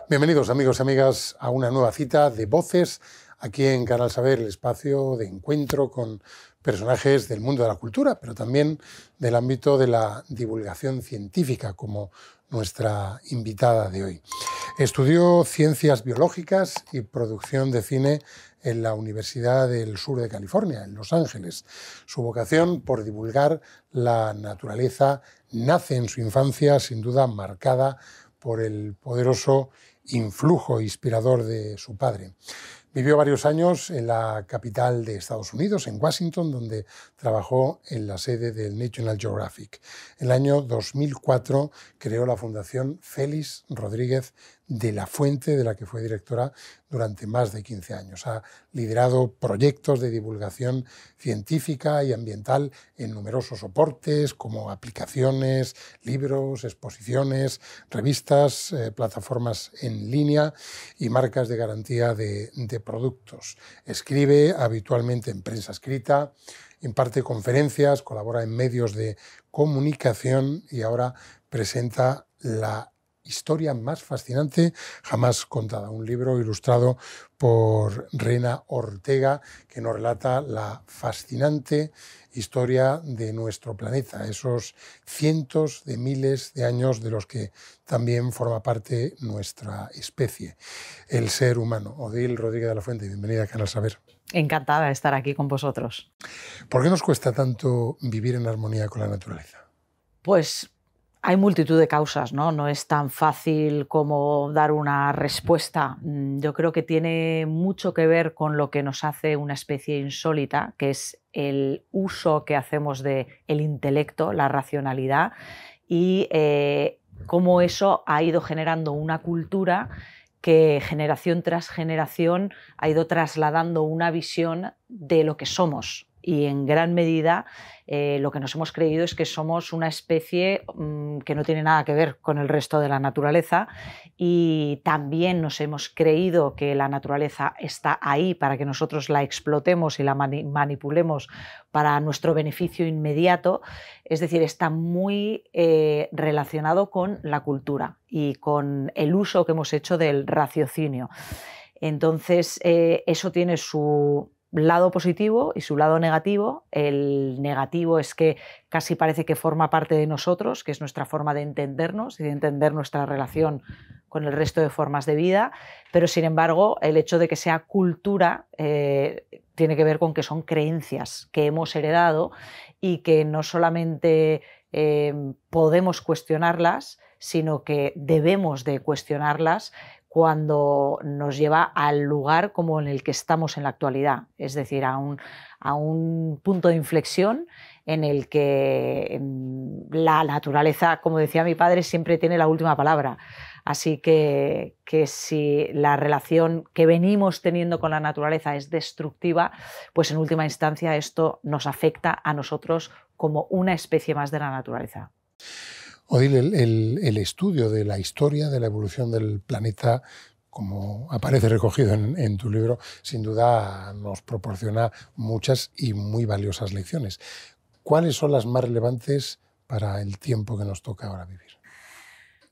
Bienvenidos amigos y amigas a una nueva cita de Voces aquí en Canal Saber, el espacio de encuentro con personajes del mundo de la cultura, pero también del ámbito de la divulgación científica, como nuestra invitada de hoy. Estudió Ciencias Biológicas y Producción de Cine en la Universidad del Sur de California, en Los Ángeles. Su vocación por divulgar la naturaleza nace en su infancia, sin duda marcada por el poderoso influjo inspirador de su padre. Vivió varios años en la capital de Estados Unidos, en Washington, donde trabajó en la sede del National Geographic. En el año 2004 creó la Fundación Félix Rodríguez de la Fuente, de la que fue directora durante más de 15 años. Ha liderado proyectos de divulgación científica y ambiental en numerosos soportes, como aplicaciones, libros, exposiciones, revistas, plataformas en línea y marcas de garantía de productos. Escribe habitualmente en prensa escrita, imparte conferencias, colabora en medios de comunicación y ahora presenta La historia más fascinante jamás contada, un libro ilustrado por Reina Ortega que nos relata la fascinante historia de nuestro planeta, esos cientos de miles de años de los que también forma parte nuestra especie, el ser humano. Odil Rodríguez de la Fuente, bienvenida a Canal Saber. Encantada de estar aquí con vosotros. ¿Por qué nos cuesta tanto vivir en armonía con la naturaleza? Pues hay multitud de causas, ¿no? No es tan fácil como dar una respuesta. Yo creo que tiene mucho que ver con lo que nos hace una especie insólita, que es el uso que hacemos del intelecto, la racionalidad, y cómo eso ha ido generando una cultura que generación tras generación ha ido trasladando una visión de lo que somos. Y en gran medida lo que nos hemos creído es que somos una especie que no tiene nada que ver con el resto de la naturaleza, y también nos hemos creído que la naturaleza está ahí para que nosotros la explotemos y la manipulemos para nuestro beneficio inmediato. Es decir, está muy relacionado con la cultura y con el uso que hemos hecho del raciocinio. Entonces, eso tiene su lado positivo y su lado negativo. El negativo es que casi parece que forma parte de nosotros, que es nuestra forma de entendernos y de entender nuestra relación con el resto de formas de vida, pero sin embargo el hecho de que sea cultura tiene que ver con que son creencias que hemos heredado y que no solamente podemos cuestionarlas, sino que debemos de cuestionarlas cuando nos lleva al lugar como en el que estamos en la actualidad, es decir, a un punto de inflexión en el que la naturaleza, como decía mi padre, siempre tiene la última palabra. Así que si la relación que venimos teniendo con la naturaleza es destructiva, pues en última instancia esto nos afecta a nosotros como una especie más de la naturaleza. Odil, el estudio de la historia de la evolución del planeta, como aparece recogido en tu libro, sin duda nos proporciona muchas y muy valiosas lecciones. ¿Cuáles son las más relevantes para el tiempo que nos toca ahora vivir?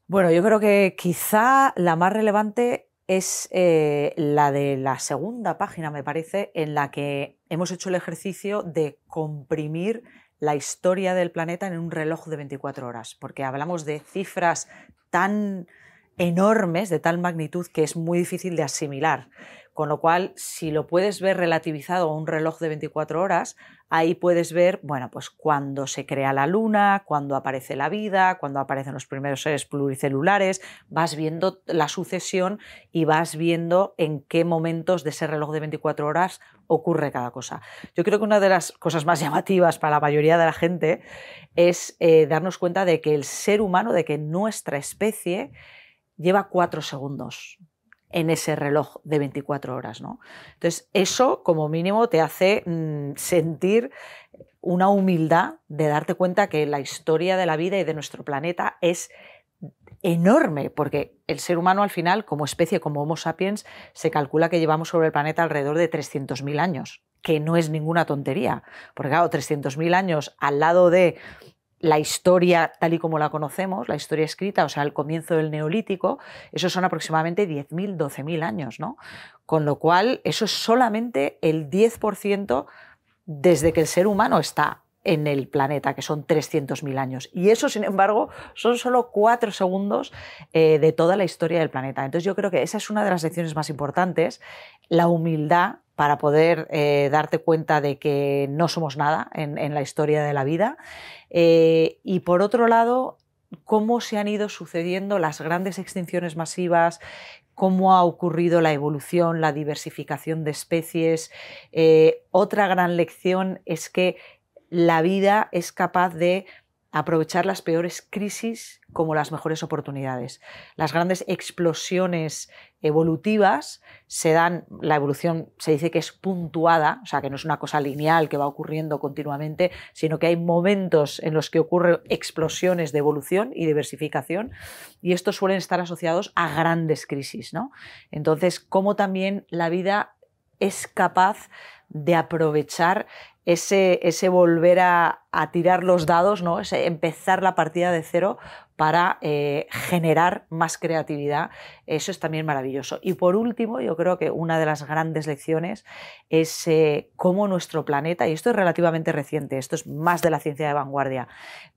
Bueno, yo creo que quizá la más relevante es la de la segunda página, me parece, en la que hemos hecho el ejercicio de comprimir la historia del planeta en un reloj de 24 horas, porque hablamos de cifras tan enormes, de tal magnitud, que es muy difícil de asimilar. Con lo cual, si lo puedes ver relativizado a un reloj de 24 horas, ahí puedes ver, bueno, pues cuándo se crea la Luna, cuándo aparece la vida, cuándo aparecen los primeros seres pluricelulares, vas viendo la sucesión y vas viendo en qué momentos de ese reloj de 24 horas ocurre cada cosa. Yo creo que una de las cosas más llamativas para la mayoría de la gente es darnos cuenta de que el ser humano, de que nuestra especie lleva 4 segundos en ese reloj de 24 horas, ¿no? Entonces, eso como mínimo te hace sentir una humildad de darte cuenta que la historia de la vida y de nuestro planeta es enorme, porque el ser humano al final, como especie, como Homo sapiens, se calcula que llevamos sobre el planeta alrededor de 300.000 años, que no es ninguna tontería, porque claro, 300.000 años al lado de la historia tal y como la conocemos, la historia escrita, o sea, el comienzo del Neolítico, esos son aproximadamente 10.000, 12.000 años, ¿no? Con lo cual, eso es solamente el 10% desde que el ser humano está en el planeta, que son 300.000 años. Y eso, sin embargo, son solo 4 segundos de toda la historia del planeta. Entonces yo creo que esa es una de las lecciones más importantes, la humildad para poder darte cuenta de que no somos nada en la historia de la vida. Y por otro lado, cómo se han ido sucediendo las grandes extinciones masivas, cómo ha ocurrido la evolución, la diversificación de especies. Otra gran lección es que la vida es capaz de aprovechar las peores crisis como las mejores oportunidades. Las grandes explosiones evolutivas se dan, la evolución se dice que es puntuada, o sea, que no es una cosa lineal que va ocurriendo continuamente, sino que hay momentos en los que ocurren explosiones de evolución y diversificación, y estos suelen estar asociados a grandes crisis, ¿no? Entonces, cómo también la vida es capaz de aprovechar ese volver a tirar los dados, ¿no? Ese empezar la partida de cero para generar más creatividad. Eso es también maravilloso. Y por último, yo creo que una de las grandes lecciones es cómo nuestro planeta, y esto es relativamente reciente, esto es más de la ciencia de vanguardia,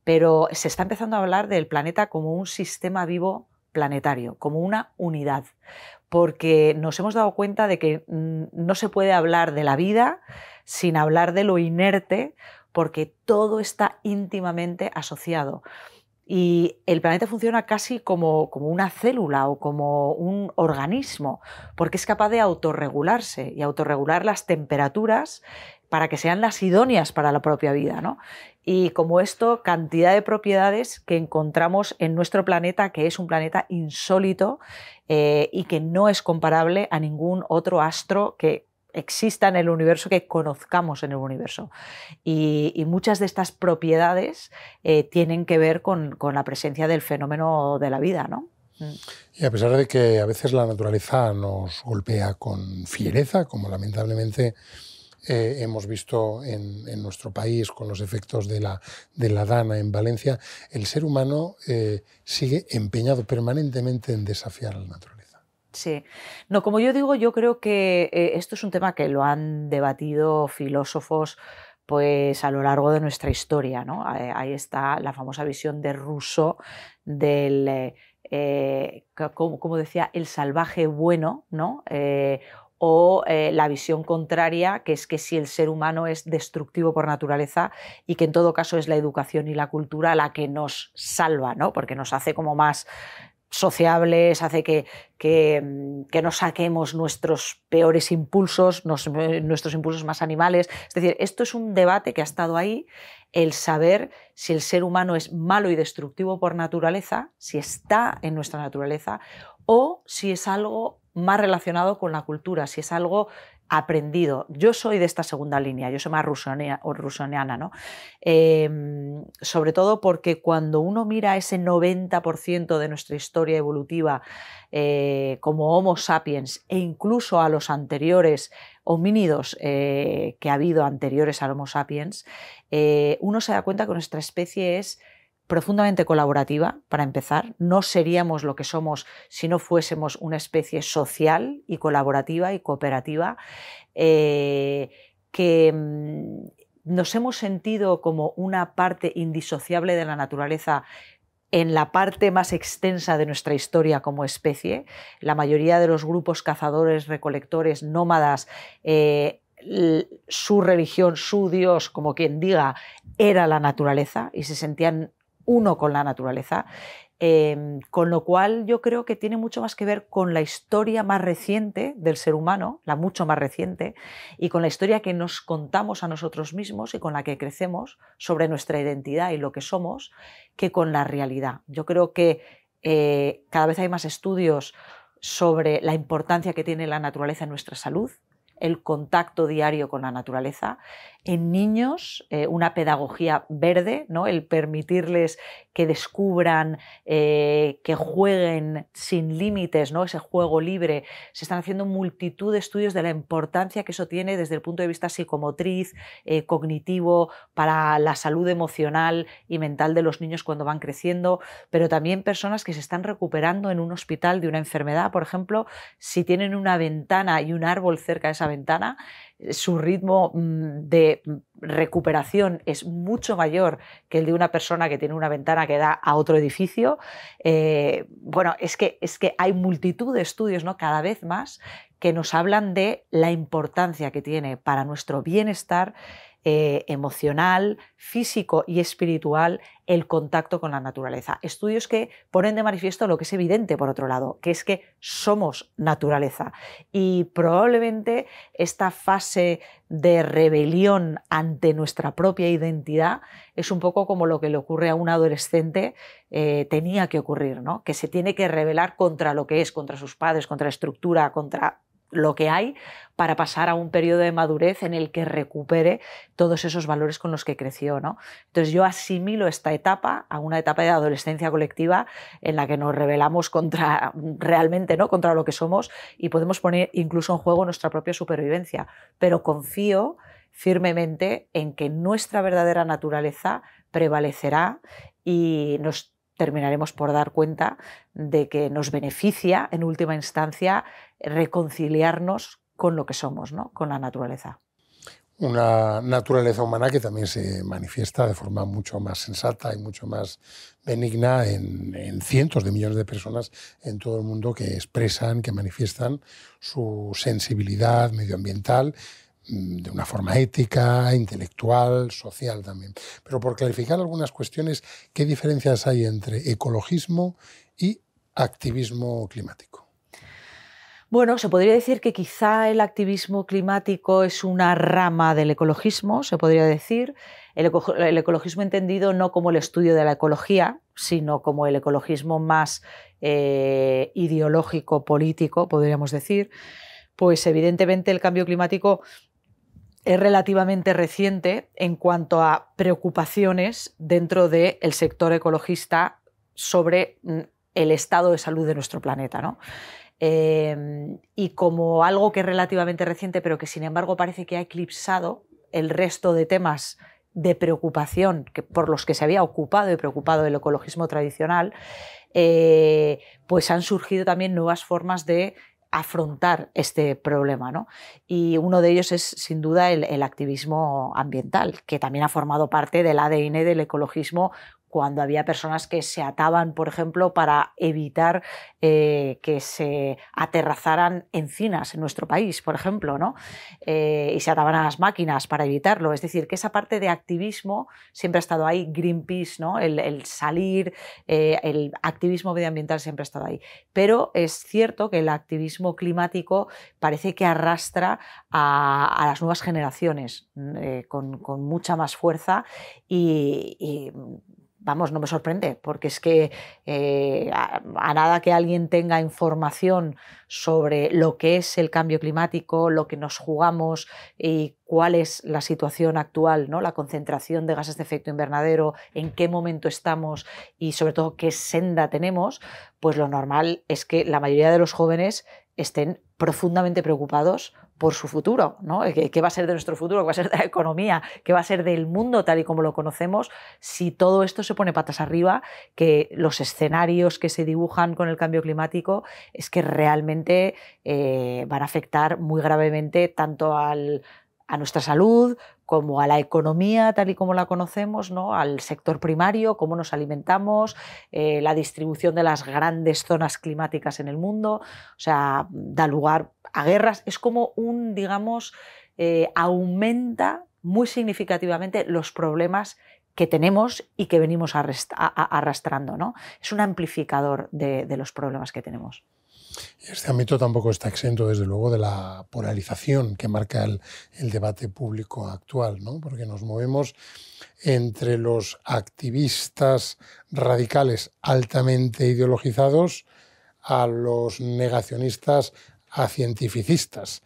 pero se está empezando a hablar del planeta como un sistema vivo planetario, como una unidad, porque nos hemos dado cuenta de que no se puede hablar de la vida sin hablar de lo inerte, porque todo está íntimamente asociado. Y el planeta funciona casi como una célula o como un organismo, porque es capaz de autorregularse y autorregular las temperaturas para que sean las idóneas para la propia vida, ¿no? Y como esto, cantidad de propiedades que encontramos en nuestro planeta, que es un planeta insólito y que no es comparable a ningún otro astro que exista en el universo, que conozcamos en el universo. Y muchas de estas propiedades tienen que ver con la presencia del fenómeno de la vida, ¿no? Y a pesar de que a veces la naturaleza nos golpea con fiereza, como lamentablemente hemos visto en nuestro país con los efectos de la Dana en Valencia, el ser humano sigue empeñado permanentemente en desafiar a la naturaleza. Sí. No, como yo digo, yo creo que esto es un tema que lo han debatido filósofos pues a lo largo de nuestra historia, ¿no? Ahí está la famosa visión de Rousseau del, como decía, el salvaje bueno, ¿no? O la visión contraria, que es que si el ser humano es destructivo por naturaleza y que en todo caso es la educación y la cultura la que nos salva, ¿no? Porque nos hace como más sociables, hace que no saquemos nuestros peores impulsos, nuestros impulsos más animales. Es decir, esto es un debate que ha estado ahí, el saber si el ser humano es malo y destructivo por naturaleza, si está en nuestra naturaleza, o si es algo más relacionado con la cultura, si es algo aprendido. Yo soy de esta segunda línea, yo soy más rusoniana, ¿no? Sobre todo porque cuando uno mira ese 90% de nuestra historia evolutiva como Homo sapiens e incluso a los anteriores homínidos que ha habido anteriores al Homo sapiens, uno se da cuenta que nuestra especie es profundamente colaborativa, para empezar. No seríamos lo que somos si no fuésemos una especie social y colaborativa y cooperativa, que nos hemos sentido como una parte indisociable de la naturaleza en la parte más extensa de nuestra historia como especie. La mayoría de los grupos cazadores, recolectores, nómadas, su religión, su Dios, como quien diga, era la naturaleza y se sentían uno con la naturaleza, con lo cual yo creo que tiene mucho más que ver con la historia más reciente del ser humano, la mucho más reciente, y con la historia que nos contamos a nosotros mismos y con la que crecemos sobre nuestra identidad y lo que somos, que con la realidad. Yo creo que cada vez hay más estudios sobre la importancia que tiene la naturaleza en nuestra salud, el contacto diario con la naturaleza, En niños, una pedagogía verde, ¿no? El permitirles que descubran, que jueguen sin límites, ¿no? Ese juego libre. Se están haciendo multitud de estudios de la importancia que eso tiene desde el punto de vista psicomotriz, cognitivo, para la salud emocional y mental de los niños cuando van creciendo, pero también personas que se están recuperando en un hospital de una enfermedad, por ejemplo, si tienen una ventana y un árbol cerca de esa ventana, su ritmo de recuperación es mucho mayor que el de una persona que tiene una ventana que da a otro edificio. Bueno, es que hay multitud de estudios, ¿no? Cada vez más, que nos hablan de la importancia que tiene para nuestro bienestar emocional, físico y espiritual el contacto con la naturaleza. Estudios que ponen de manifiesto lo que es evidente, por otro lado, que es que somos naturaleza, y probablemente esta fase de rebelión ante nuestra propia identidad es un poco como lo que le ocurre a un adolescente, tenía que ocurrir, ¿no? Que se tiene que rebelar contra lo que es, contra sus padres, contra la estructura, contra lo que hay, para pasar a un periodo de madurez en el que recupere todos esos valores con los que creció, ¿no? Entonces yo asimilo esta etapa a una etapa de adolescencia colectiva en la que nos rebelamos contra realmente, ¿no? Contra lo que somos, y podemos poner incluso en juego nuestra propia supervivencia, pero confío firmemente en que nuestra verdadera naturaleza prevalecerá y nos terminaremos por dar cuenta de que nos beneficia, en última instancia, reconciliarnos con lo que somos, ¿no? Con la naturaleza. Una naturaleza humana que también se manifiesta de forma mucho más sensata y mucho más benigna en cientos de millones de personas en todo el mundo que expresan, que manifiestan su sensibilidad medioambiental de una forma ética, intelectual, social también. Pero por clarificar algunas cuestiones, ¿qué diferencias hay entre ecologismo y activismo climático? Bueno, se podría decir que quizá el activismo climático es una rama del ecologismo, se podría decir. El ecologismo entendido no como el estudio de la ecología, sino como el ecologismo más ideológico, político, podríamos decir. Pues evidentemente el cambio climático es relativamente reciente en cuanto a preocupaciones dentro del sector ecologista sobre el estado de salud de nuestro planeta, ¿no? Y como algo que es relativamente reciente, pero que sin embargo parece que ha eclipsado el resto de temas de preocupación por los que se había ocupado y preocupado el ecologismo tradicional, pues han surgido también nuevas formas de afrontar este problema, ¿no? Y uno de ellos es sin duda el activismo ambiental, que también ha formado parte del ADN del ecologismo, cuando había personas que se ataban, por ejemplo, para evitar que se aterrazaran encinas en nuestro país, por ejemplo, ¿no? Y se ataban a las máquinas para evitarlo. Es decir, que esa parte de activismo siempre ha estado ahí. Greenpeace, ¿no? El salir, el activismo medioambiental siempre ha estado ahí. Pero es cierto que el activismo climático parece que arrastra a las nuevas generaciones con mucha más fuerza y vamos, no me sorprende, porque es que a nada que alguien tenga información sobre lo que es el cambio climático, lo que nos jugamos y cuál es la situación actual, ¿no? La concentración de gases de efecto invernadero, en qué momento estamos y sobre todo qué senda tenemos, pues lo normal es que la mayoría de los jóvenes estén profundamente preocupados por su futuro, ¿no? ¿Qué va a ser de nuestro futuro? ¿Qué va a ser de la economía? ¿Qué va a ser del mundo tal y como lo conocemos si todo esto se pone patas arriba? Que los escenarios que se dibujan con el cambio climático es que realmente van a afectar muy gravemente tanto a nuestra salud como a la economía tal y como la conocemos, ¿no? Al sector primario, cómo nos alimentamos, la distribución de las grandes zonas climáticas en el mundo, o sea, da lugar a guerras. Es como digamos, aumenta muy significativamente los problemas que tenemos y que venimos arrastrando, ¿no? Es un amplificador de los problemas que tenemos. Este ámbito tampoco está exento, desde luego, de la polarización que marca el debate público actual, ¿no? Porque nos movemos entre los activistas radicales altamente ideologizados a los negacionistas a cientificistas.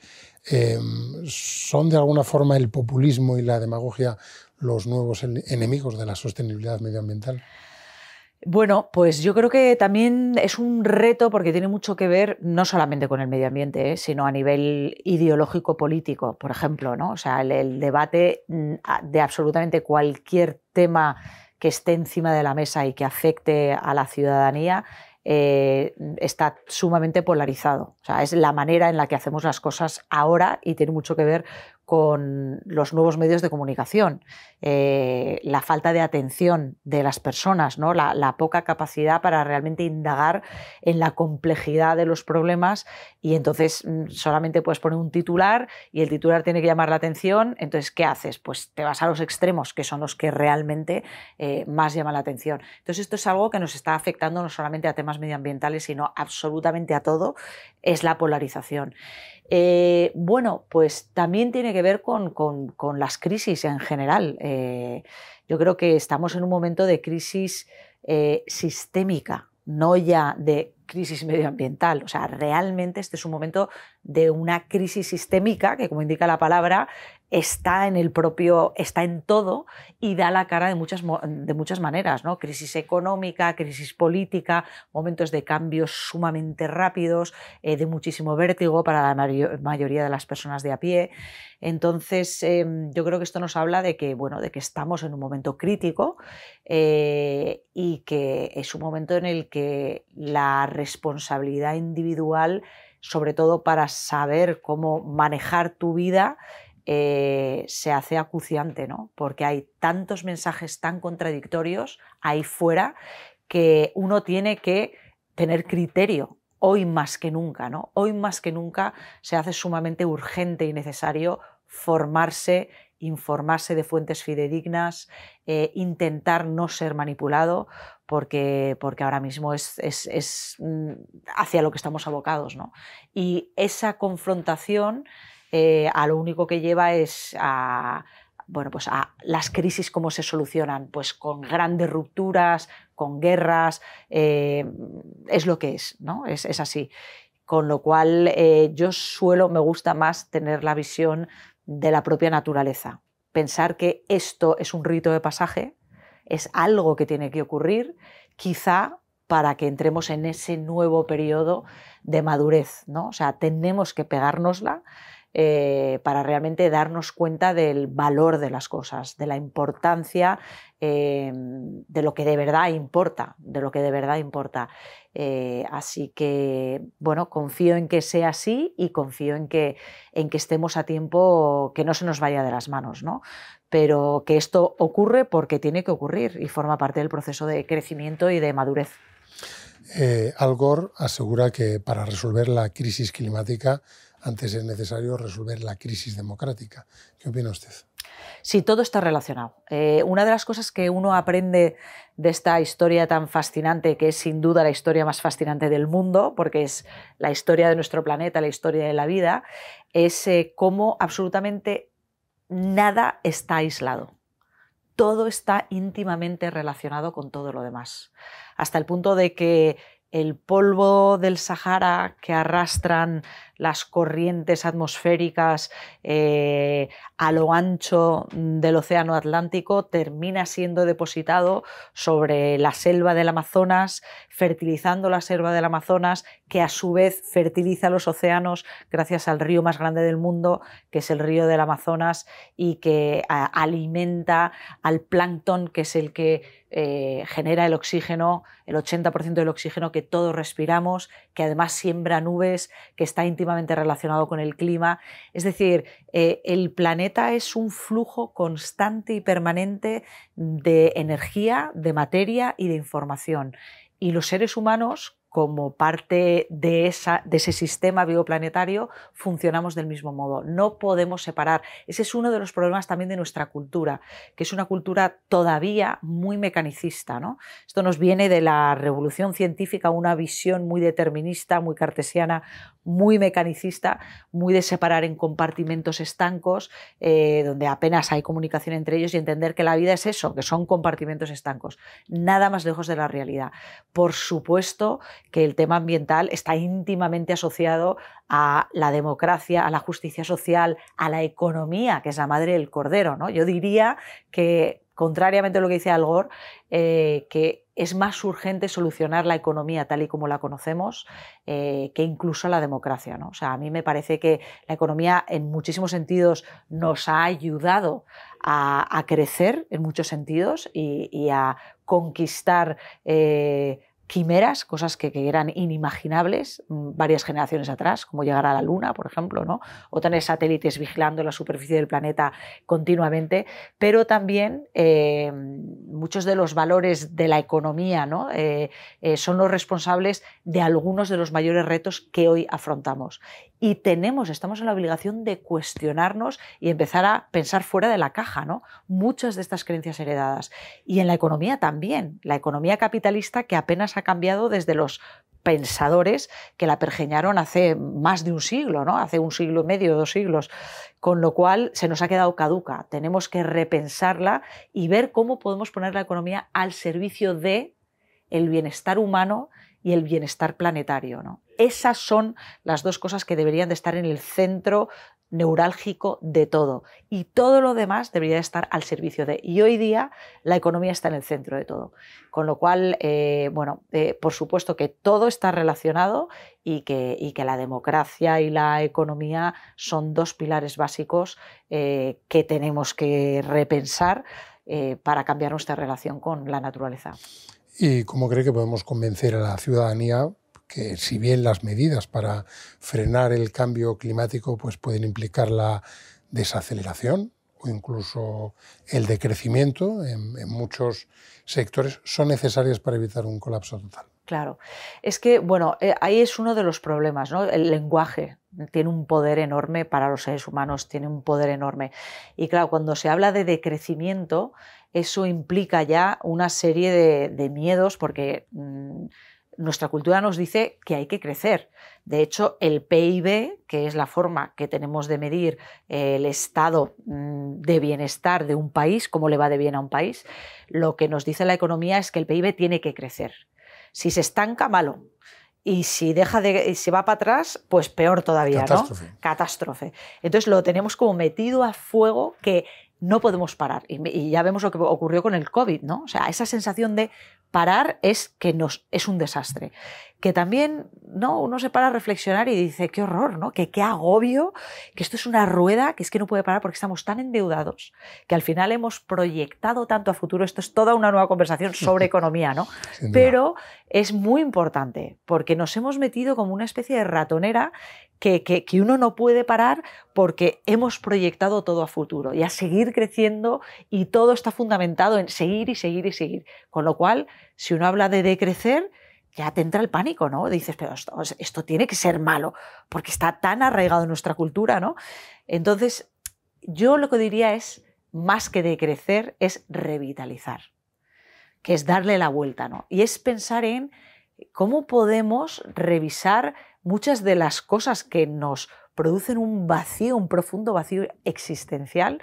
¿Son de alguna forma el populismo y la demagogia los nuevos enemigos de la sostenibilidad medioambiental? Bueno, pues yo creo que también es un reto porque tiene mucho que ver no solamente con el medio ambiente, sino a nivel ideológico-político, por ejemplo, ¿no? O sea, el debate de absolutamente cualquier tema que esté encima de la mesa y que afecte a la ciudadanía está sumamente polarizado. O sea, es la manera en la que hacemos las cosas ahora y tiene mucho que ver con los nuevos medios de comunicación, la falta de atención de las personas, ¿no? La poca capacidad para realmente indagar en la complejidad de los problemas y entonces solamente puedes poner un titular y el titular tiene que llamar la atención, entonces ¿qué haces? Pues te vas a los extremos, que son los que realmente más llaman la atención. Entonces esto es algo que nos está afectando no solamente a temas medioambientales, sino absolutamente a todo, es la polarización. Bueno, pues también tiene que ver con las crisis en general. Yo creo que estamos en un momento de crisis sistémica, no ya de crisis medioambiental. O sea, realmente este es un momento de una crisis sistémica que, como indica la palabra, está en todo y da la cara de muchas maneras, ¿no? Crisis económica, crisis política, momentos de cambios sumamente rápidos, de muchísimo vértigo para la mayoría de las personas de a pie. Entonces, yo creo que esto nos habla de que, bueno, de que estamos en un momento crítico y que es un momento en el que la responsabilidad individual, sobre todo para saber cómo manejar tu vida, se hace acuciante, ¿no? Porque hay tantos mensajes tan contradictorios ahí fuera que uno tiene que tener criterio hoy más que nunca, ¿no? Hoy más que nunca se hace sumamente urgente y necesario formarse, informarse de fuentes fidedignas, intentar no ser manipulado, porque ahora mismo es hacia lo que estamos abocados, ¿no? Y esa confrontación a lo único que lleva es bueno, pues a las crisis, cómo se solucionan, pues con grandes rupturas, con guerras, es lo que es, ¿no? Es así. Con lo cual me gusta más tener la visión de la propia naturaleza, pensar que esto es un rito de pasaje, es algo que tiene que ocurrir, quizá para que entremos en ese nuevo periodo de madurez, ¿no? O sea, tenemos que pegárnosla para realmente darnos cuenta del valor de las cosas, de la importancia de lo que de verdad importa, así que, bueno, confío en que sea así y confío en que estemos a tiempo, que no se nos vaya de las manos, ¿no? Pero que esto ocurre porque tiene que ocurrir y forma parte del proceso de crecimiento y de madurez. Al Gore asegura que para resolver la crisis climática antes es necesario resolver la crisis democrática. ¿Qué opina usted? Sí, todo está relacionado. Una de las cosas que uno aprende de esta historia tan fascinante, que es sin duda la historia más fascinante del mundo, porque es la historia de nuestro planeta, la historia de la vida, es cómo absolutamente nada está aislado. Todo está íntimamente relacionado con todo lo demás, hasta el punto de que el polvo del Sahara que arrastran las corrientes atmosféricas a lo ancho del océano Atlántico termina siendo depositado sobre la selva del Amazonas, fertilizando la selva del Amazonas, que a su vez fertiliza los océanos gracias al río más grande del mundo, que es el río del Amazonas, y que alimenta al plancton, que es el que genera el oxígeno, el 80% del oxígeno que todos respiramos, que además siembra nubes, que está íntimamente relacionado con el clima. Es decir, el planeta es un flujo constante y permanente de energía, de materia y de información. Y los seres humanos, como parte de ese sistema bioplanetario, funcionamos del mismo modo. No podemos separar. Ese es uno de los problemas también de nuestra cultura, que es una cultura todavía muy mecanicista, ¿no? Esto nos viene de la revolución científica, una visión muy determinista, muy cartesiana, muy mecanicista, muy de separar en compartimentos estancos, donde apenas hay comunicación entre ellos, y entender que la vida es eso, que son compartimentos estancos, nada más lejos de la realidad. Por supuesto que el tema ambiental está íntimamente asociado a la democracia, a la justicia social, a la economía, que es la madre del cordero, ¿no? Yo diría que, contrariamente a lo que dice Al Gore, que es más urgente solucionar la economía tal y como la conocemos que incluso la democracia, ¿no? O sea, a mí me parece que la economía en muchísimos sentidos nos ha ayudado a crecer en muchos sentidos y a conquistar quimeras, cosas que eran inimaginables varias generaciones atrás, como llegar a la Luna, por ejemplo, ¿no? O tener satélites vigilando la superficie del planeta continuamente, pero también muchos de los valores de la economía, ¿no? Son los responsables de algunos de los mayores retos que hoy afrontamos. Y estamos en la obligación de cuestionarnos y empezar a pensar fuera de la caja, ¿no? Muchas de estas creencias heredadas. Y en la economía también, la economía capitalista, que apenas ha cambiado desde los pensadores que la pergeñaron hace más de un siglo, ¿no? Hace un siglo y medio, 2 siglos, con lo cual se nos ha quedado caduca. Tenemos que repensarla y ver cómo podemos poner la economía al servicio del bienestar humano y el bienestar planetario, ¿no? Esas son las dos cosas que deberían de estar en el centro neurálgico de todo, y todo lo demás debería estar al servicio de. Y hoy día la economía está en el centro de todo, con lo cual, por supuesto que todo está relacionado y que la democracia y la economía son 2 pilares básicos que tenemos que repensar para cambiar nuestra relación con la naturaleza. ¿Y cómo cree que podemos convencer a la ciudadanía que, si bien las medidas para frenar el cambio climático pues pueden implicar la desaceleración o incluso el decrecimiento en muchos sectores, son necesarias para evitar un colapso total? Claro, es que, ahí es uno de los problemas, ¿no? El lenguaje tiene un poder enorme para los seres humanos, tiene un poder enorme. Y claro, cuando se habla de decrecimiento, eso implica ya una serie de miedos, porque nuestra cultura nos dice que hay que crecer. De hecho, el PIB, que es la forma que tenemos de medir el estado de bienestar de un país, cómo le va de bien a un país, lo que nos dice la economía es que el PIB tiene que crecer. Si se estanca, malo. Y si se va para atrás, pues peor todavía, Catástrofe. ¿no? Catástrofe. Entonces lo tenemos como metido a fuego, que no podemos parar. Y ya vemos lo que ocurrió con el COVID, ¿no? O sea, esa sensación de parar es un desastre. Que también, ¿no?, uno se para a reflexionar y dice, qué horror, ¿no? Qué agobio, que esto es una rueda que es que no puede parar porque estamos tan endeudados que al final hemos proyectado tanto a futuro. Esto es toda una nueva conversación sobre economía, ¿no? Pero es muy importante porque nos hemos metido como una especie de ratonera que uno no puede parar porque hemos proyectado todo a futuro y a seguir creciendo, y todo está fundamentado en seguir y seguir y seguir. Con lo cual, si uno habla de decrecer, ya te entra el pánico, ¿no? Dices, pero esto tiene que ser malo, porque está tan arraigado en nuestra cultura, ¿no? Entonces, yo lo que diría es, más que decrecer, es revitalizar, que es darle la vuelta, ¿no? Y es pensar en cómo podemos revisar muchas de las cosas que nos producen un vacío, un profundo vacío existencial.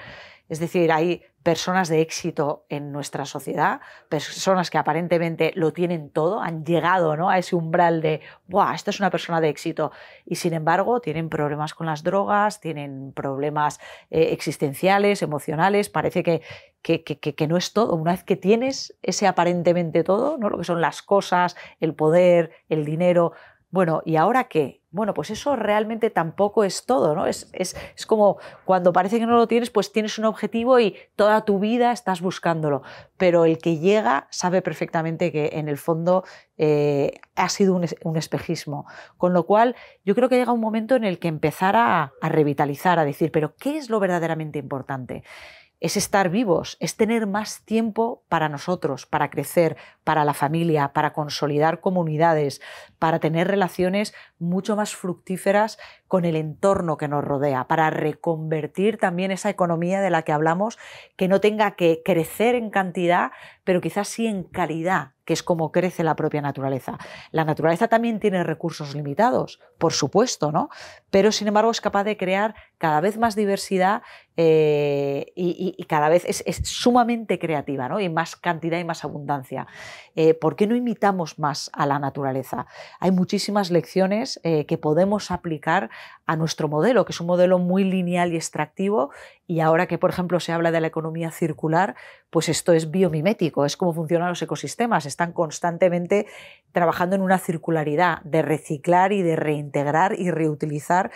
Es decir, hay personas de éxito en nuestra sociedad, personas que aparentemente lo tienen todo, han llegado, ¿no?, a ese umbral de ¡buah, esta es una persona de éxito! Y sin embargo tienen problemas con las drogas, tienen problemas existenciales, emocionales. Parece que no es todo. Una vez que tienes ese aparentemente todo, ¿no?, lo que son las cosas, el poder, el dinero, bueno, ¿y ahora qué? Bueno, pues eso realmente tampoco es todo, ¿no? Es como cuando parece que no lo tienes, pues tienes un objetivo y toda tu vida estás buscándolo. Pero el que llega sabe perfectamente que en el fondo ha sido un espejismo. Con lo cual, yo creo que llega un momento en el que empezar a revitalizar, a decir, ¿pero qué es lo verdaderamente importante? Es estar vivos, es tener más tiempo para nosotros, para crecer, para la familia, para consolidar comunidades, para tener relaciones mucho más fructíferas con el entorno que nos rodea, para reconvertir también esa economía de la que hablamos, que no tenga que crecer en cantidad, pero quizás sí en calidad, que es como crece la propia naturaleza. La naturaleza también tiene recursos limitados, por supuesto, ¿no? Pero sin embargo es capaz de crear cada vez más diversidad y cada vez es sumamente creativa, ¿no? Y más cantidad y más abundancia. ¿Por qué no imitamos más a la naturaleza? Hay muchísimas lecciones que podemos aplicar a nuestro modelo, que es un modelo muy lineal y extractivo, y ahora que, por ejemplo, se habla de la economía circular, pues esto es biomimético, es cómo funcionan los ecosistemas, están constantemente trabajando en una circularidad de reciclar y de reintegrar y reutilizar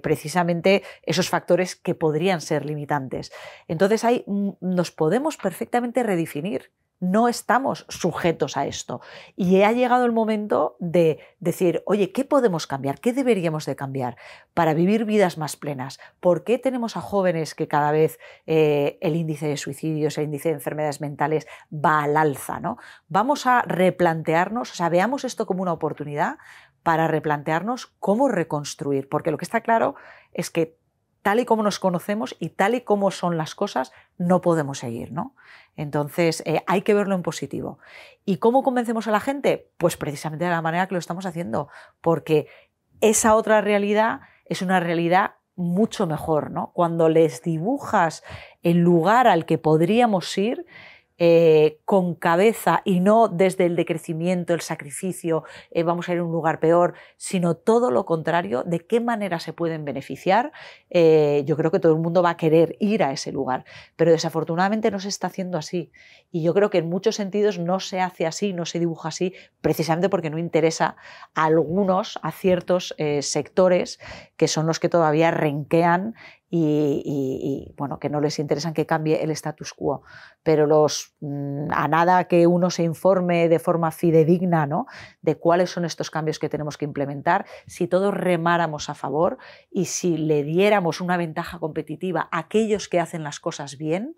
precisamente esos factores que podrían ser limitantes. Entonces ahí nos podemos perfectamente redefinir. No estamos sujetos a esto. Y ha llegado el momento de decir, oye, ¿qué podemos cambiar? ¿Qué deberíamos de cambiar para vivir vidas más plenas? ¿Por qué tenemos a jóvenes que cada vez el índice de suicidios, el índice de enfermedades mentales va al alza, ¿no? Vamos a replantearnos, o sea, veamos esto como una oportunidad para replantearnos cómo reconstruir, porque lo que está claro es que tal y como nos conocemos y tal y como son las cosas, no podemos seguir, ¿no? Entonces, hay que verlo en positivo. ¿Y cómo convencemos a la gente? Pues precisamente de la manera que lo estamos haciendo, porque esa otra realidad es una realidad mucho mejor, ¿no? Cuando les dibujas el lugar al que podríamos ir, con cabeza y no desde el decrecimiento, el sacrificio, vamos a ir a un lugar peor, sino todo lo contrario, de qué manera se pueden beneficiar. Yo creo que todo el mundo va a querer ir a ese lugar, pero desafortunadamente no se está haciendo así. Y yo creo que en muchos sentidos no se hace así, no se dibuja así, precisamente porque no interesa a algunos, a ciertos sectores que son los que todavía renquean y bueno, que no les interesan que cambie el status quo, pero a nada que uno se informe de forma fidedigna, ¿no?, de cuáles son estos cambios que tenemos que implementar, si todos remáramos a favor y si le diéramos una ventaja competitiva a aquellos que hacen las cosas bien,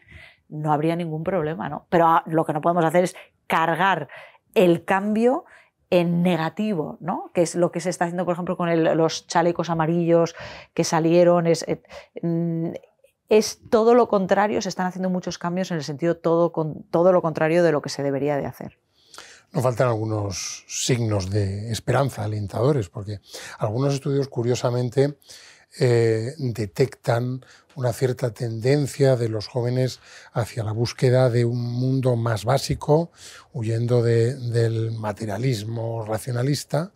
no habría ningún problema, ¿no? Pero lo que no podemos hacer es cargar el cambio en negativo, ¿no?, que es lo que se está haciendo, por ejemplo, con los chalecos amarillos que salieron. Es todo lo contrario, se están haciendo muchos cambios en el sentido todo lo contrario de lo que se debería de hacer. No faltan algunos signos de esperanza alentadores, porque algunos estudios, curiosamente, detectan una cierta tendencia de los jóvenes hacia la búsqueda de un mundo más básico, huyendo del materialismo racionalista.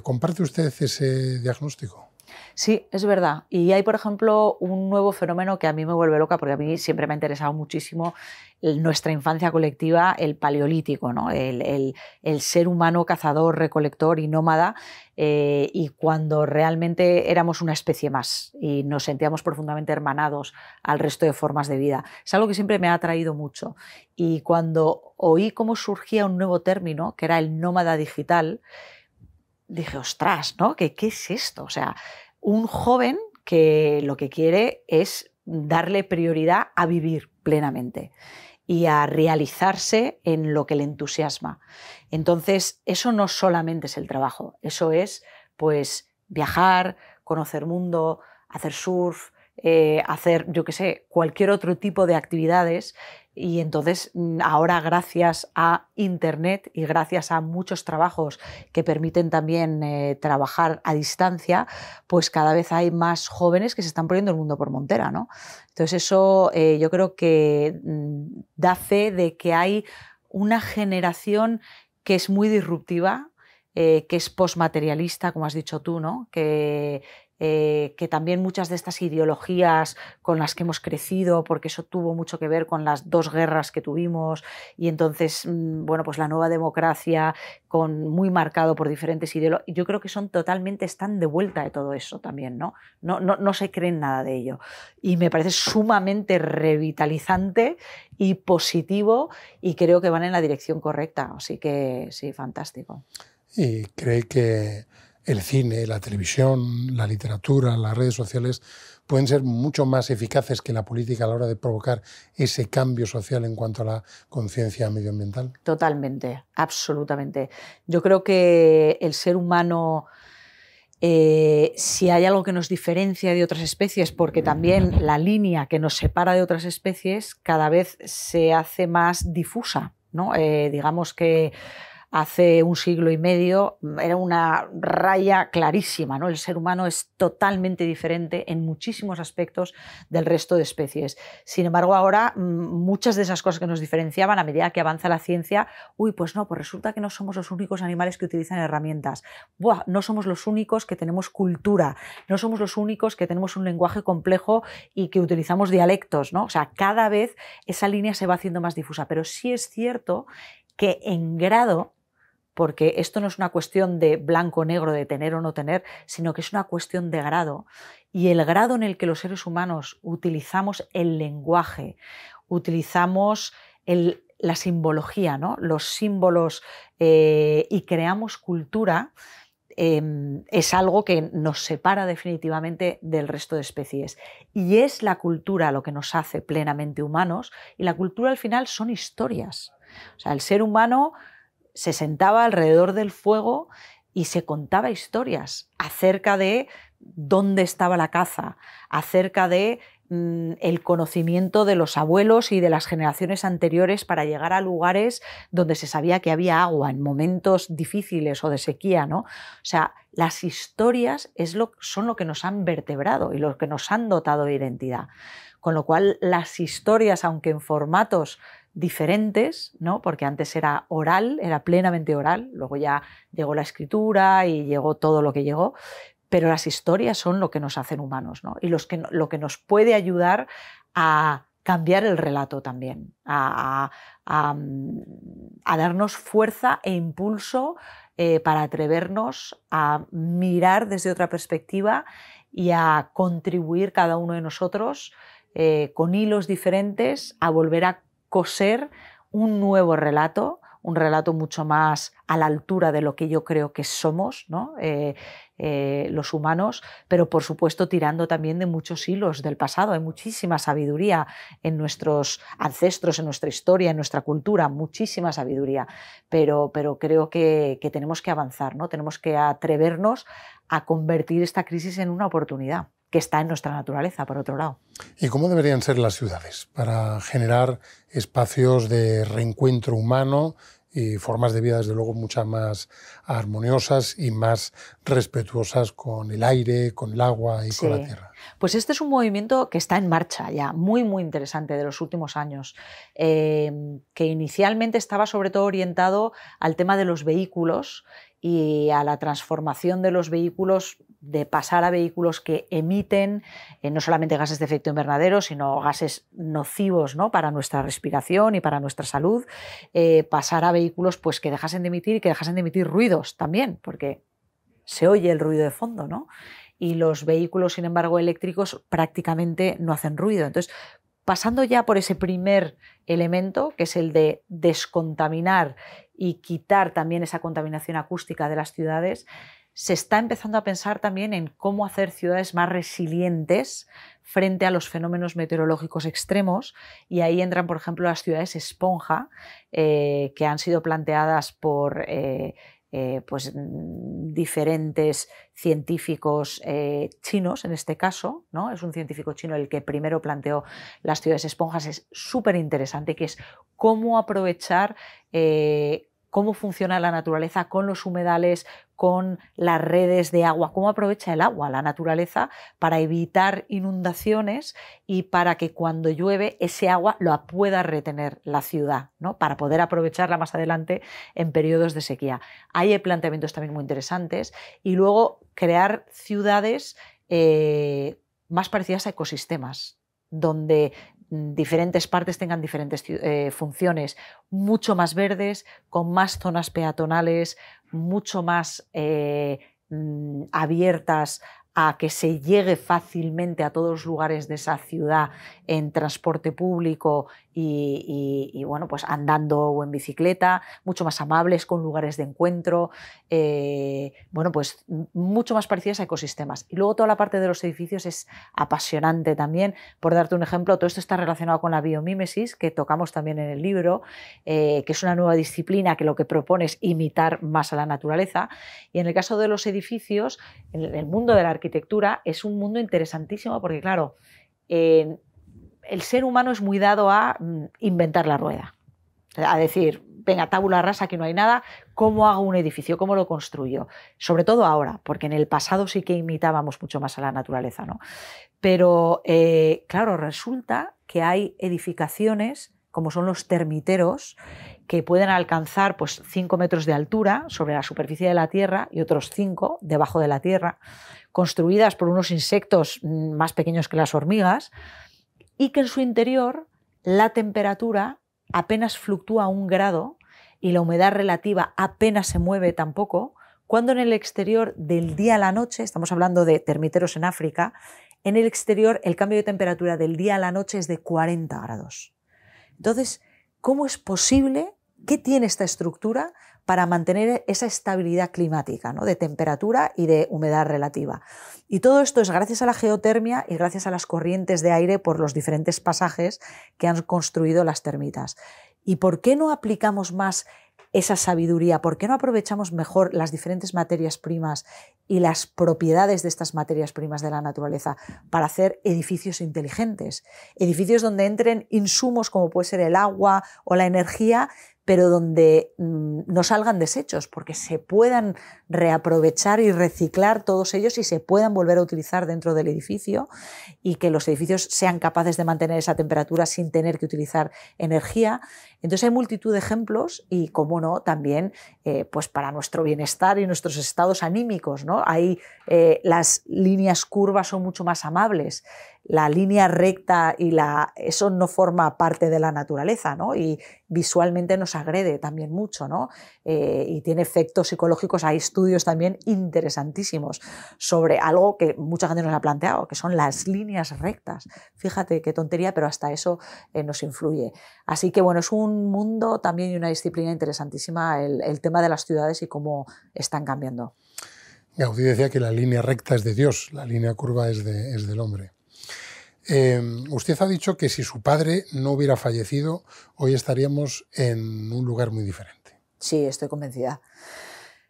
¿Comparte usted ese diagnóstico? Sí, es verdad. Y hay, por ejemplo, un nuevo fenómeno que a mí me vuelve loca, porque a mí siempre me ha interesado muchísimo nuestra infancia colectiva, el paleolítico, ¿no? El ser humano cazador, recolector y nómada, y cuando realmente éramos una especie más y nos sentíamos profundamente hermanados al resto de formas de vida. Es algo que siempre me ha atraído mucho. Y cuando oí cómo surgía un nuevo término, que era el nómada digital, dije, ostras, ¿no? ¿Qué es esto? O sea, un joven que lo que quiere es darle prioridad a vivir plenamente y a realizarse en lo que le entusiasma. Entonces, eso no solamente es el trabajo, eso es, pues, viajar, conocer mundo, hacer surf, hacer, yo qué sé, cualquier otro tipo de actividades. Y entonces ahora, gracias a Internet y gracias a muchos trabajos que permiten también trabajar a distancia, pues cada vez hay más jóvenes que se están poniendo el mundo por montera, ¿no? Entonces eso yo creo que da fe de que hay una generación que es muy disruptiva, que es postmaterialista, como has dicho tú, ¿no? Que también muchas de estas ideologías con las que hemos crecido, porque eso tuvo mucho que ver con las dos guerras que tuvimos, y entonces, bueno, pues la nueva democracia, muy marcado por diferentes ideologías, yo creo que están de vuelta de todo eso también, ¿no? No se creen nada de ello. Y me parece sumamente revitalizante y positivo, y creo que van en la dirección correcta, así que sí, fantástico. ¿Y cree que el cine, la televisión, la literatura, las redes sociales pueden ser mucho más eficaces que la política a la hora de provocar ese cambio social en cuanto a la conciencia medioambiental? Totalmente, absolutamente. Yo creo que el ser humano Si hay algo que nos diferencia de otras especies, porque también la línea que nos separa de otras especies cada vez se hace más difusa, ¿no? Digamos que hace un siglo y medio era una raya clarísima, ¿no? El ser humano es totalmente diferente en muchísimos aspectos del resto de especies. Sin embargo, ahora muchas de esas cosas que nos diferenciaban, a medida que avanza la ciencia, pues no, pues resulta que no somos los únicos animales que utilizan herramientas. No somos los únicos que tenemos cultura, no somos los únicos que tenemos un lenguaje complejo y que utilizamos dialectos, ¿no? O sea, cada vez esa línea se va haciendo más difusa, pero sí es cierto que en grado, porque esto no es una cuestión de blanco o negro, de tener o no tener, sino que es una cuestión de grado. Y el grado en el que los seres humanos utilizamos el lenguaje, utilizamos la simbología, ¿no? Los símbolos y creamos cultura, es algo que nos separa definitivamente del resto de especies. Y es la cultura lo que nos hace plenamente humanos, y la cultura al final son historias. O sea, el ser humano se sentaba alrededor del fuego y se contaba historias acerca de dónde estaba la caza, acerca de el conocimiento de los abuelos y de las generaciones anteriores para llegar a lugares donde se sabía que había agua en momentos difíciles o de sequía, ¿no? O sea, las historias son lo que nos han vertebrado y lo que nos han dotado de identidad. Con lo cual, las historias, aunque en formatos diferentes, ¿no? Porque antes era oral, era plenamente oral, luego ya llegó la escritura y llegó todo lo que llegó, pero las historias son lo que nos hacen humanos, ¿no? Y lo que nos puede ayudar a cambiar el relato también, a darnos fuerza e impulso para atrevernos a mirar desde otra perspectiva y a contribuir cada uno de nosotros con hilos diferentes a volver a coser un nuevo relato, un relato mucho más a la altura de lo que yo creo que somos, ¿no? Los humanos, pero por supuesto tirando también de muchos hilos del pasado. Hay muchísima sabiduría en nuestros ancestros, en nuestra historia, en nuestra cultura, muchísima sabiduría, pero creo que tenemos que avanzar, ¿no? Tenemos que atrevernos a convertir esta crisis en una oportunidad que está en nuestra naturaleza, por otro lado. ¿Y cómo deberían ser las ciudades para generar espacios de reencuentro humano y formas de vida, desde luego, mucho más armoniosas y más respetuosas con el aire, con el agua y con la tierra? Pues este es un movimiento que está en marcha ya, muy, muy interesante de los últimos años, que inicialmente estaba sobre todo orientado al tema de los vehículos y a la transformación de los vehículos, de pasar a vehículos que emiten no solamente gases de efecto invernadero, sino gases nocivos, ¿no? Para nuestra respiración y para nuestra salud, pasar a vehículos pues, que dejasen de emitir y que dejasen de emitir ruidos también, porque se oye el ruido de fondo, ¿no? Y los vehículos, sin embargo, eléctricos prácticamente no hacen ruido. Entonces, pasando ya por ese primer elemento, que es el de descontaminar y quitar también esa contaminación acústica de las ciudades, se está empezando a pensar también en cómo hacer ciudades más resilientes frente a los fenómenos meteorológicos extremos, y ahí entran, por ejemplo, las ciudades esponja, que han sido planteadas por pues, diferentes científicos chinos, en este caso, ¿no? Es un científico chino el que primero planteó las ciudades esponjas. Es súper interesante, que es cómo aprovechar cómo funciona la naturaleza con los humedales, con las redes de agua, cómo aprovecha el agua, la naturaleza, para evitar inundaciones y para que cuando llueve ese agua lo pueda retener la ciudad, ¿no? Para poder aprovecharla más adelante en periodos de sequía. Hay planteamientos también muy interesantes, y luego crear ciudades más parecidas a ecosistemas, donde diferentes partes tengan diferentes funciones, mucho más verdes, con más zonas peatonales, mucho más abiertas a que se llegue fácilmente a todos los lugares de esa ciudad en transporte público y bueno, pues andando o en bicicleta, mucho más amables, con lugares de encuentro, bueno, pues mucho más parecidas a ecosistemas. Y luego toda la parte de los edificios es apasionante también. Por darte un ejemplo, todo esto está relacionado con la biomímesis, que tocamos también en el libro, que es una nueva disciplina que lo que propone es imitar más a la naturaleza. Y en el caso de los edificios, en el mundo de la arquitectura es un mundo interesantísimo porque, claro, el ser humano es muy dado a inventar la rueda, a decir, venga, tabula rasa, aquí no hay nada, ¿cómo hago un edificio? ¿Cómo lo construyo? Sobre todo ahora, porque en el pasado sí que imitábamos mucho más a la naturaleza, ¿no? Pero, claro, resulta que hay edificaciones, como son los termiteros, que pueden alcanzar pues, 5 metros de altura sobre la superficie de la Tierra y otros 5 debajo de la Tierra, construidas por unos insectos más pequeños que las hormigas, y que en su interior la temperatura apenas fluctúa 1 grado y la humedad relativa apenas se mueve tampoco, cuando en el exterior del día a la noche, estamos hablando de termiteros en África, en el exterior el cambio de temperatura del día a la noche es de 40 grados. Entonces, ¿cómo es posible? ¿Qué tiene esta estructura para mantener esa estabilidad climática, ¿no? De temperatura y de humedad relativa? Y todo esto es gracias a la geotermia y gracias a las corrientes de aire por los diferentes pasajes que han construido las termitas. ¿Y por qué no aplicamos más esa sabiduría? ¿Por qué no aprovechamos mejor las diferentes materias primas y las propiedades de estas materias primas de la naturaleza para hacer edificios inteligentes? Edificios donde entren insumos como puede ser el agua o la energía, pero donde no salgan desechos, porque se puedan reaprovechar y reciclar todos ellos y se puedan volver a utilizar dentro del edificio, y que los edificios sean capaces de mantener esa temperatura sin tener que utilizar energía. Entonces hay multitud de ejemplos y, cómo no, también pues para nuestro bienestar y nuestros estados anímicos, ¿no? Ahí las líneas curvas son mucho más amables. La línea recta eso no forma parte de la naturaleza, ¿no? Y visualmente nos agrede también mucho, ¿no? Y tiene efectos psicológicos. Hay estudios también interesantísimos sobre algo que mucha gente nos ha planteado, que son las líneas rectas. Fíjate qué tontería, pero hasta eso nos influye. Así que bueno, es un mundo también y una disciplina interesantísima el tema de las ciudades y cómo están cambiando. Gaudí decía que la línea recta es de Dios, la línea curva es del hombre. Usted ha dicho que si su padre no hubiera fallecido, hoy estaríamos en un lugar muy diferente. Sí, estoy convencida.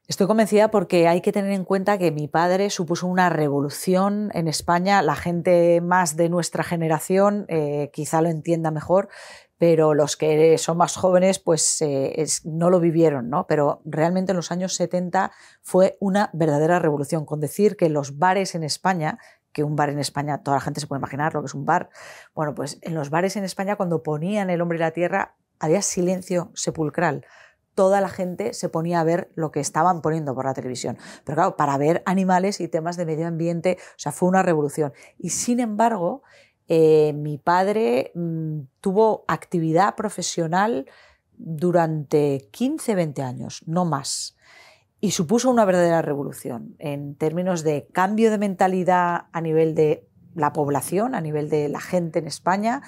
Estoy convencida porque hay que tener en cuenta que mi padre supuso una revolución en España. La gente más de nuestra generación quizá lo entienda mejor, pero los que son más jóvenes pues no lo vivieron, ¿no? Pero realmente en los años 70 fue una verdadera revolución. Con decir que los bares en España, que un bar en España, toda la gente se puede imaginar lo que es un bar. Bueno, pues en los bares en España, cuando ponían El hombre y la tierra, había silencio sepulcral. Toda la gente se ponía a ver lo que estaban poniendo por la televisión. Pero claro, para ver animales y temas de medio ambiente, o sea, fue una revolución. Y sin embargo, mi padre tuvo actividad profesional durante 15, 20 años, no más. Y supuso una verdadera revolución en términos de cambio de mentalidad a nivel de la población, a nivel de la gente en España,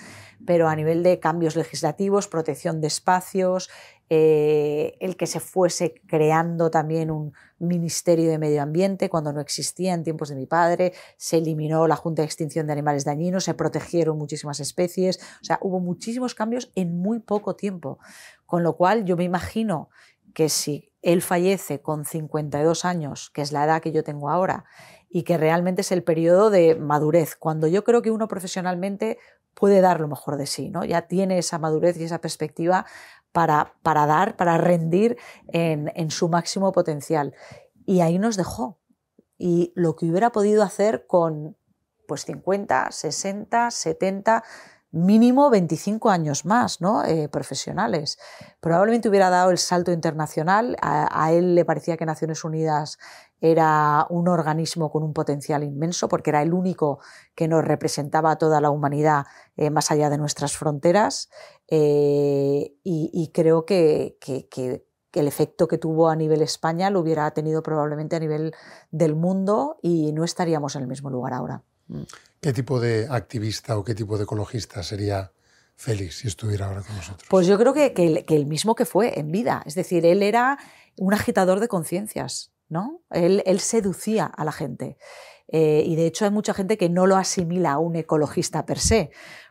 pero a nivel de cambios legislativos, protección de espacios, el que se fuese creando también un Ministerio de Medio Ambiente cuando no existía en tiempos de mi padre, se eliminó la Junta de Extinción de Animales Dañinos, se protegieron muchísimas especies, o sea, hubo muchísimos cambios en muy poco tiempo, con lo cual yo me imagino que si él fallece con 52 años, que es la edad que yo tengo ahora, y que realmente es el periodo de madurez, cuando yo creo que uno profesionalmente puede dar lo mejor de sí, ¿no? Ya tiene esa madurez y esa perspectiva para rendir en su máximo potencial. Y ahí nos dejó. Y lo que hubiera podido hacer con pues 50, 60, 70... mínimo 25 años más, ¿no? Profesionales. Probablemente hubiera dado el salto internacional. A él le parecía que Naciones Unidas era un organismo con un potencial inmenso, porque era el único que nos representaba a toda la humanidad más allá de nuestras fronteras. Y creo que que el efecto que tuvo a nivel España lo hubiera tenido probablemente a nivel del mundo y no estaríamos en el mismo lugar ahora. ¿Qué tipo de activista o qué tipo de ecologista sería Félix si estuviera ahora con nosotros? Pues yo creo que el mismo que fue en vida. Es decir, él era un agitador de conciencias, ¿no? Él seducía a la gente. Y de hecho hay mucha gente que no lo asimila a un ecologista per se,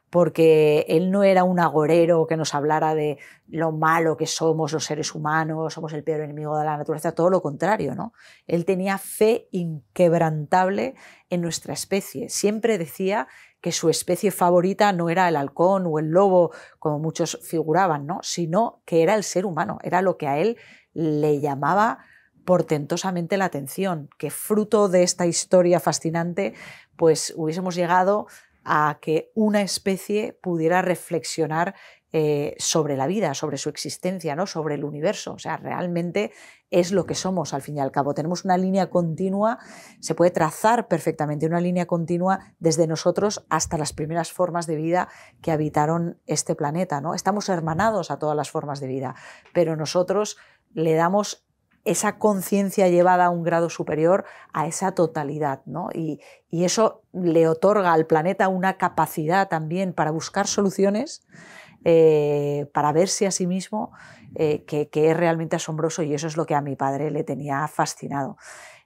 porque él no era un agorero que nos hablara de lo malo que somos los seres humanos, somos el peor enemigo de la naturaleza, todo lo contrario, ¿no? Él tenía fe inquebrantable en nuestra especie. Siempre decía que su especie favorita no era el halcón o el lobo, como muchos figuraban, ¿no? Sino que era el ser humano, era lo que a él le llamaba portentosamente la atención, que fruto de esta historia fascinante, pues hubiésemos llegado a que una especie pudiera reflexionar sobre la vida, sobre su existencia, ¿no? Sobre el universo. O sea, realmente es lo que somos al fin y al cabo. Tenemos una línea continua, se puede trazar perfectamente una línea continua desde nosotros hasta las primeras formas de vida que habitaron este planeta, ¿no? Estamos hermanados a todas las formas de vida, pero nosotros le damos esa conciencia llevada a un grado superior a esa totalidad, ¿no? Y eso le otorga al planeta una capacidad también para buscar soluciones, para verse a sí mismo, que es realmente asombroso, y eso es lo que a mi padre le tenía fascinado.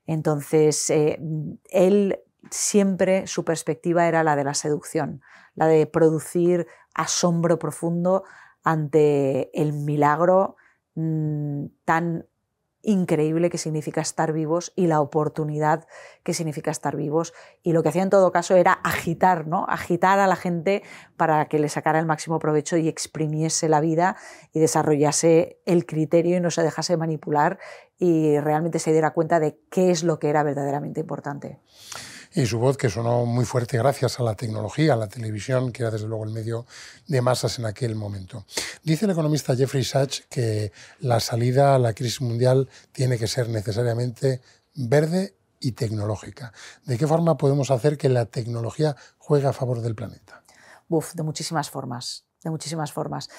Entonces, él siempre, su perspectiva era la de la seducción, la de producir asombro profundo ante el milagro tan increíble que significa estar vivos y la oportunidad que significa estar vivos, y lo que hacía en todo caso era agitar, ¿no? Agitar a la gente para que le sacara el máximo provecho y exprimiese la vida y desarrollase el criterio y no se dejase manipular y realmente se diera cuenta de qué es lo que era verdaderamente importante. Y su voz, que sonó muy fuerte gracias a la tecnología, a la televisión, que era desde luego el medio de masas en aquel momento. Dice el economista Jeffrey Sachs que la salida a la crisis mundial tiene que ser necesariamente verde y tecnológica. ¿De qué forma podemos hacer que la tecnología juegue a favor del planeta? De muchísimas formas, de muchísimas formas.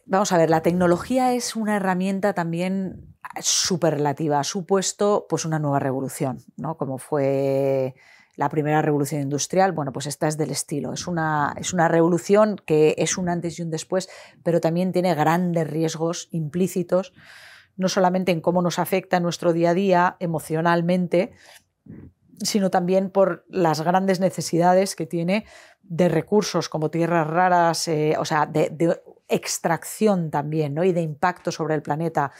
Vamos a ver, la tecnología es una herramienta también superlativa, ha supuesto pues una nueva revolución, ¿no? Como fue la primera revolución industrial. Bueno, pues esta es del estilo, es una revolución que es un antes y un después, pero también tiene grandes riesgos implícitos, no solamente en cómo nos afecta en nuestro día a día emocionalmente, sino también por las grandes necesidades que tiene de recursos como tierras raras, o sea, de extracción también, ¿no? Y de impacto sobre el planeta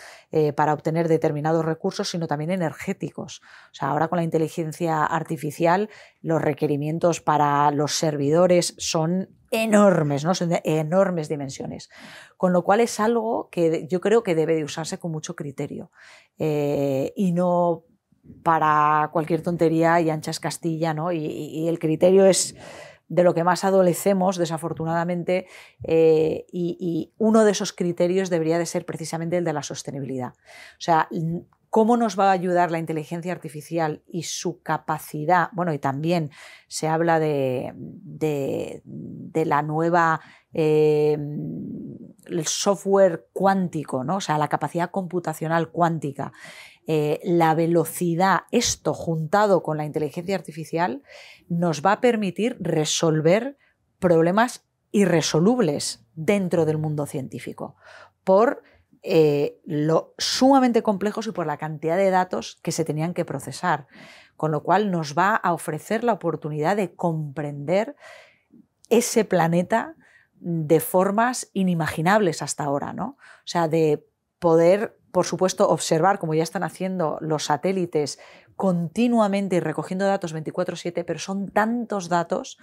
para obtener determinados recursos, sino también energéticos. O sea, ahora con la inteligencia artificial los requerimientos para los servidores son enormes, ¿no? Son de enormes dimensiones. Con lo cual es algo que yo creo que debe de usarse con mucho criterio y no para cualquier tontería y anchas Castilla, ¿no? Y el criterio es de lo que más adolecemos, desafortunadamente, y uno de esos criterios debería de ser precisamente el de la sostenibilidad. O sea, ¿cómo nos va a ayudar la inteligencia artificial y su capacidad? Bueno, y también se habla de la nueva, el software cuántico, ¿no? O sea, la capacidad computacional cuántica. La velocidad, esto juntado con la inteligencia artificial, nos va a permitir resolver problemas irresolubles dentro del mundo científico por lo sumamente complejos y por la cantidad de datos que se tenían que procesar, con lo cual nos va a ofrecer la oportunidad de comprender ese planeta de formas inimaginables hasta ahora, ¿no? O sea, de poder, por supuesto, observar, como ya están haciendo los satélites, continuamente y recogiendo datos 24/7, pero son tantos datos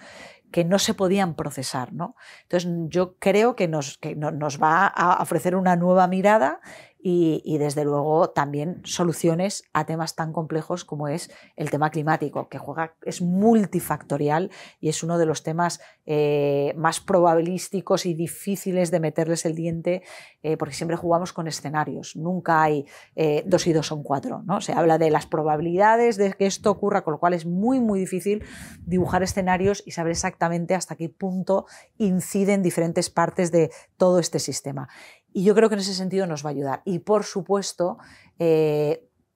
que no se podían procesar, ¿no? Entonces, yo creo que nos va a ofrecer una nueva mirada y desde luego también soluciones a temas tan complejos como es el tema climático, que es multifactorial y es uno de los temas más probabilísticos y difíciles de meterles el diente, porque siempre jugamos con escenarios, nunca hay 2 y 2 son 4, ¿no? Se habla de las probabilidades de que esto ocurra, con lo cual es muy, muy difícil dibujar escenarios y saber exactamente hasta qué punto inciden diferentes partes de todo este sistema. Y yo creo que en ese sentido nos va a ayudar. Y por supuesto,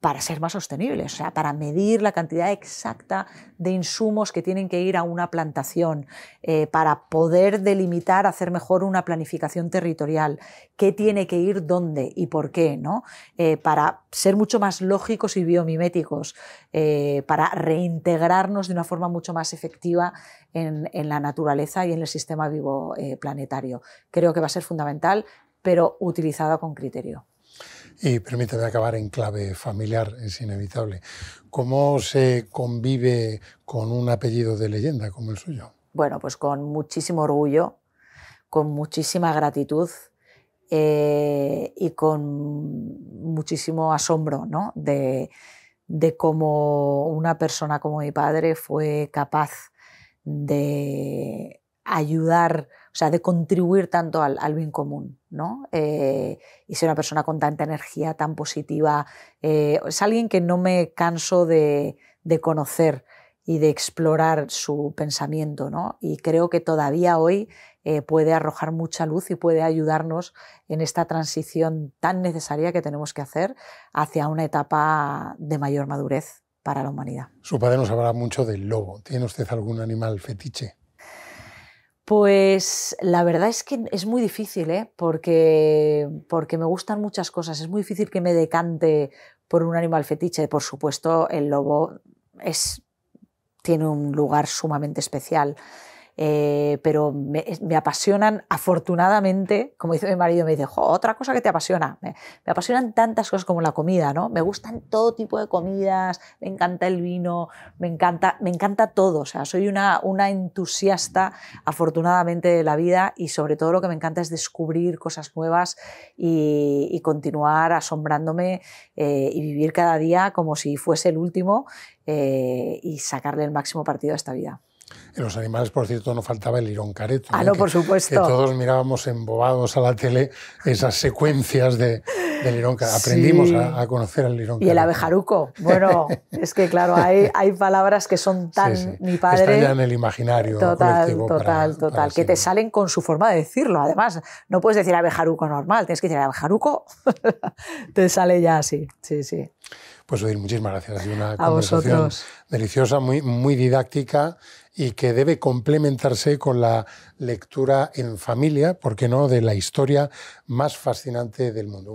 para ser más sostenibles, o sea, para medir la cantidad exacta de insumos que tienen que ir a una plantación, para poder delimitar, hacer mejor una planificación territorial, qué tiene que ir dónde y por qué, ¿no? Para ser mucho más lógicos y biomiméticos, para reintegrarnos de una forma mucho más efectiva en la naturaleza y en el sistema vivo planetario. Creo que va a ser fundamental, pero utilizado con criterio. Y permíteme acabar en clave familiar, es inevitable. ¿Cómo se convive con un apellido de leyenda como el suyo? Bueno, pues con muchísimo orgullo, con muchísima gratitud y con muchísimo asombro, ¿no? de cómo una persona como mi padre fue capaz de ayudar, o sea, de contribuir tanto al bien común, ¿no? Y ser una persona con tanta energía, tan positiva. Es alguien que no me canso de conocer y de explorar su pensamiento, ¿no? Y creo que todavía hoy puede arrojar mucha luz y puede ayudarnos en esta transición tan necesaria que tenemos que hacer hacia una etapa de mayor madurez para la humanidad. Su padre nos habla mucho del lobo. ¿Tiene usted algún animal fetiche? Pues la verdad es que es muy difícil, porque me gustan muchas cosas. Es muy difícil que me decante por un animal fetiche. Por supuesto, el lobo tiene un lugar sumamente especial. Pero me apasionan, afortunadamente, como dice mi marido, me dice, otra cosa que te apasiona. Me apasionan tantas cosas como la comida, ¿no? Me gustan todo tipo de comidas, me encanta el vino, me encanta todo. O sea, soy una entusiasta, afortunadamente, de la vida, y sobre todo lo que me encanta es descubrir cosas nuevas y continuar asombrándome y vivir cada día como si fuese el último y sacarle el máximo partido a esta vida. En los animales, por cierto, no faltaba el lirón careto. No, por supuesto. Que todos mirábamos embobados a la tele esas secuencias de lirón careto. Aprendimos a conocer al lirón careto. Y el abejaruco. Bueno, es que claro, hay palabras que son tan... Sí. Mi padre... Está ya en el imaginario colectivo. Total. Que te salen con su forma de decirlo. Además, no puedes decir abejaruco normal, tienes que decir abejaruco. Te sale ya así. Sí. Pues Odil, muchísimas gracias. Ha sido una conversación deliciosa, muy didáctica y que debe complementarse con la lectura en familia, ¿por qué no?, de la historia más fascinante del mundo.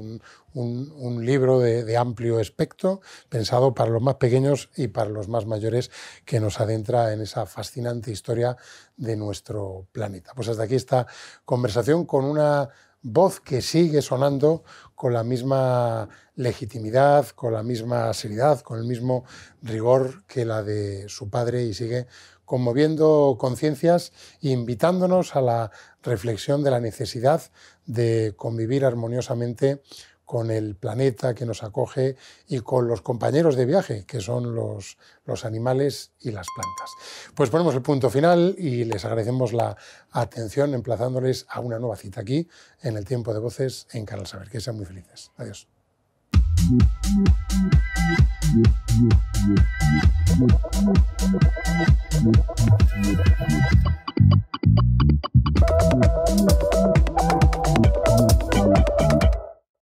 Un libro de amplio espectro, pensado para los más pequeños y para los más mayores, que nos adentra en esa fascinante historia de nuestro planeta. Pues hasta aquí esta conversación con una voz que sigue sonando con la misma legitimidad, con la misma seriedad, con el mismo rigor que la de su padre, y sigue conmoviendo conciencias e invitándonos a la reflexión de la necesidad de convivir armoniosamente con el planeta que nos acoge y con los compañeros de viaje, que son los animales y las plantas. Pues ponemos el punto final y les agradecemos la atención, emplazándoles a una nueva cita aquí, en el Tiempo de Voces, en Canal Saber. Que sean muy felices. Adiós.